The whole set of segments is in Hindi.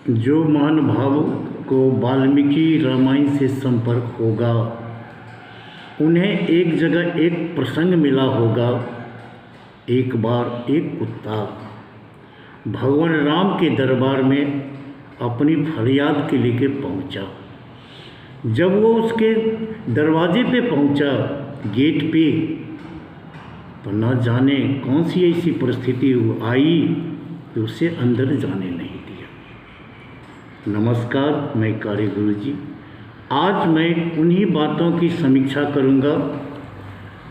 जो महानुभाव को वाल्मीकि रामायण से संपर्क होगा, उन्हें एक जगह एक प्रसंग मिला होगा। एक बार एक कुत्ता भगवान राम के दरबार में अपनी फरियाद के लेके पहुंचा। जब वो उसके दरवाजे पे पहुंचा, गेट पे, तो न जाने कौन सी ऐसी परिस्थिति आई कि उसे अंदर जाने नहीं दिया। नमस्कार, मैं कार्य गुरु जी। आज मैं उन्हीं बातों की समीक्षा करूंगा।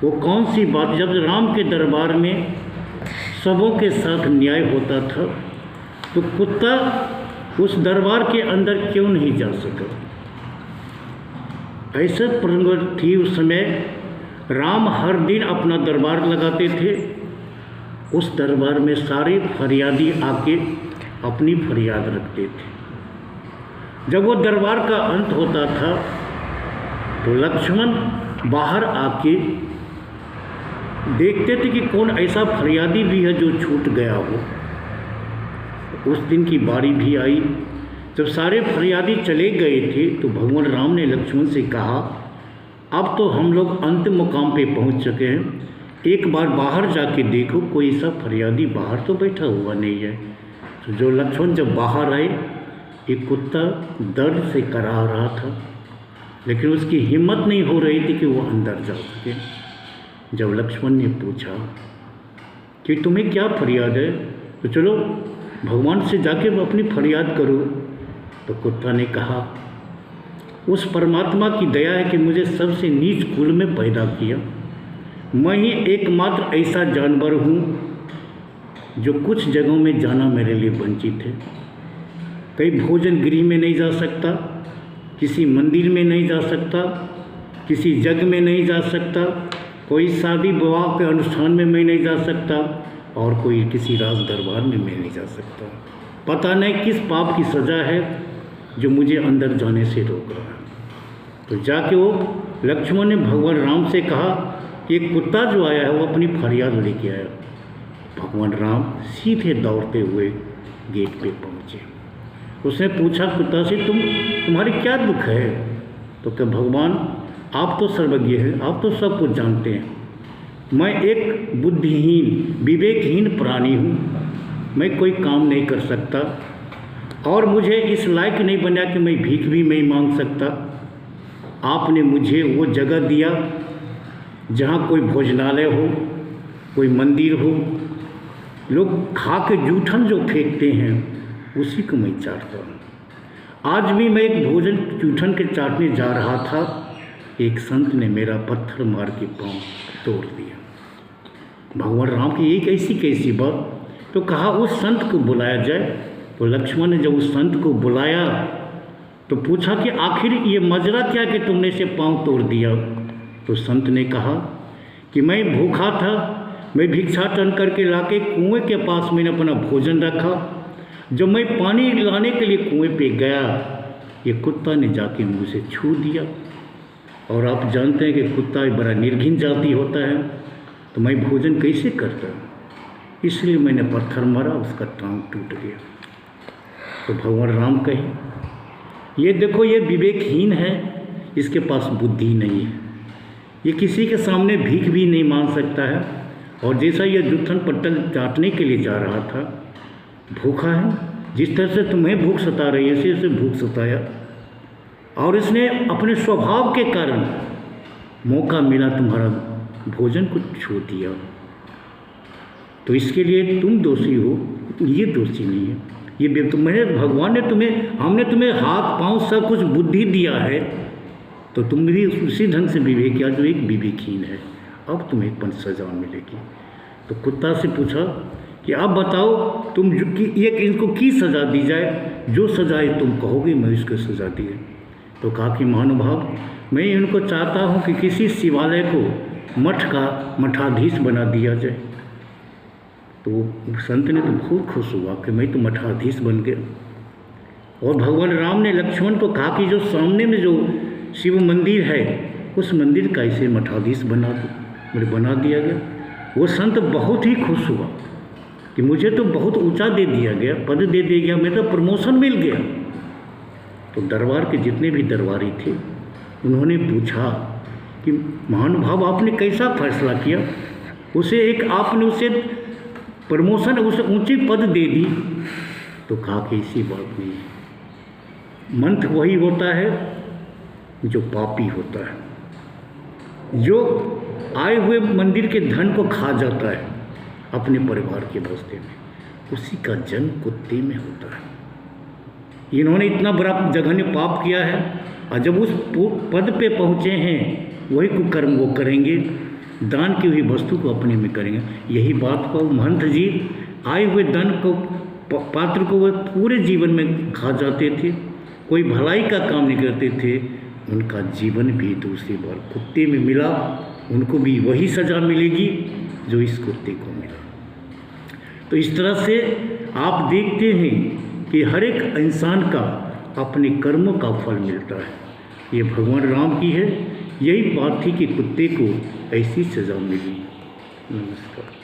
वो कौन सी बात, जब राम के दरबार में सबों के साथ न्याय होता था, तो कुत्ता उस दरबार के अंदर क्यों नहीं जा सका। ऐसे प्रसंग थी उस समय। राम हर दिन अपना दरबार लगाते थे। उस दरबार में सारे फरियादी आके अपनी फरियाद रखते थे। जब वो दरबार का अंत होता था तो लक्ष्मण बाहर आके देखते थे कि कौन ऐसा फरियादी भी है जो छूट गया हो। उस दिन की बारी भी आई। जब सारे फरियादी चले गए थे तो भगवान राम ने लक्ष्मण से कहा, अब तो हम लोग अंतिम मुकाम पे पहुंच चुके हैं, एक बार बाहर जाके देखो, कोई ऐसा फरियादी बाहर तो बैठा हुआ नहीं है। तो जो लक्ष्मण जब बाहर आए, एक कुत्ता दर्द से कराह रहा था, लेकिन उसकी हिम्मत नहीं हो रही थी कि वो अंदर जा सके। जब लक्ष्मण ने पूछा कि तुम्हें क्या फरियाद है, तो चलो भगवान से जाके अपनी फरियाद करो। तो कुत्ता ने कहा, उस परमात्मा की दया है कि मुझे सबसे नीच कुल में पैदा किया। मैं ही एकमात्र ऐसा जानवर हूँ जो कुछ जगहों में जाना मेरे लिए वंचित है। कहीं भोजन गृह में नहीं जा सकता, किसी मंदिर में नहीं जा सकता, किसी जग में नहीं जा सकता, कोई शादी विवाह के अनुष्ठान में मैं नहीं जा सकता, और कोई किसी राज दरबार में मैं नहीं जा सकता। पता नहीं किस पाप की सज़ा है जो मुझे अंदर जाने से रोक रहा है। तो जाके वो लक्ष्मण ने भगवान राम से कहा कि एक कुत्ता जो आया है वो अपनी फरियाद लेके आया। भगवान राम सीधे दौड़ते हुए गेट पे पहुँचे। उसने पूछा कुत्ता से, तुम्हारी क्या दुख है। तो क्या भगवान, आप तो सर्वज्ञ हैं, आप तो सब कुछ जानते हैं। मैं एक बुद्धिहीन विवेकहीन प्राणी हूँ, मैं कोई काम नहीं कर सकता, और मुझे इस लायक नहीं बना कि मैं भीख भी नहीं मांग सकता। आपने मुझे वो जगह दिया जहाँ कोई भोजनालय हो, कोई मंदिर हो, लोग खा के जूठन जो फेंकते हैं उसी को मैं चाटता हूँ। आज भी मैं एक भोजन जूठन के चाटने जा रहा था, एक संत ने मेरा पत्थर मार के पाँव तोड़ दिया। भगवान राम की एक ऐसी कैसी बात। तो कहा उस संत को बुलाया जाए। तो लक्ष्मण ने जब उस संत को बुलाया तो पूछा कि आखिर ये मजरा क्या कि तुमने से पाँव तोड़ दिया। तो संत ने कहा कि मैं भूखा था, मैं भिक्षाटन करके लाके कुएं के पास मैंने अपना भोजन रखा। जब मैं पानी लाने के लिए कुएं पे गया, ये कुत्ता ने जाके मुझे छू दिया। और आप जानते हैं कि कुत्ता बड़ा निर्घिन जाति होता है, तो मैं भोजन कैसे करता, इसलिए मैंने पत्थर मारा, उसका टांग टूट गया। तो भगवान राम कहे, ये देखो ये विवेकहीन है, इसके पास बुद्धि नहीं है, ये किसी के सामने भीख भी नहीं मांग सकता है। और जैसा ये जूठन पट्टन चाटने के लिए जा रहा था, भूखा है, जिस तरह से तुम्हें भूख सता रही है ऐसे ऐसे भूख सताया। और इसने अपने स्वभाव के कारण मौका मिला तुम्हारा भोजन को छू दिया, तो इसके लिए तुम दोषी हो, ये दोषी नहीं है। ये तुम्हें भगवान ने हमने तुम्हें हाथ पांव सब कुछ बुद्धि दिया है, तो तुम भी उसी ढंग से विवेक किया जो एक विवेकहीन है। अब तुम्हें एक सजा मिलेगी। तो कुत्ता से पूछा कि अब बताओ तुम इनको की सज़ा दी जाए, जो सज़ाएँ तुम कहोगे मैं इसको सज़ा दी। तो कहा कि महानुभाव, मैं इनको चाहता हूँ कि किसी शिवालय को मठ का मठाधीश बना दिया जाए। तो संत ने तो खूब खुश हुआ कि मैं तो मठाधीश बन गया। और भगवान राम ने लक्ष्मण को कहा कि जो सामने में जो शिव मंदिर है, उस मंदिर का इसे मठाधीश बना दिया गया। वो संत बहुत ही खुश हुआ कि मुझे तो बहुत ऊंचा दे दिया गया, पद दे दिया गया, मैं तो प्रमोशन मिल गया। तो दरबार के जितने भी दरबारी थे उन्होंने पूछा कि महानुभाव आपने कैसा फैसला किया, आपने उसे प्रमोशन, उसे ऊंची पद दे दी। तो कहा कि इसी बात नहीं है, मंत्र वही होता है जो पापी होता है, जो आए हुए मंदिर के धन को खा जाता है अपने परिवार के वास्ते में, उसी का जन्म कुत्ते में होता है। इन्होंने इतना बड़ा जघन्य पाप किया है और जब उस पद पे पहुँचे हैं वही कुकर्म वो करेंगे, दान की हुई वस्तु को अपने में करेंगे। यही बात को महंत जी आए हुए धन को, पात्र को वो पूरे जीवन में खा जाते थे, कोई भलाई का काम नहीं करते थे, उनका जीवन भी दूसरी बार कुत्ते में मिला, उनको भी वही सज़ा मिलेगी जो इस कुत्ते को मिला। तो इस तरह से आप देखते हैं कि हर एक इंसान का अपने कर्मों का फल मिलता है। ये भगवान राम की है, यही बात थी कि कुत्ते को ऐसी सज़ा मिली। नमस्कार।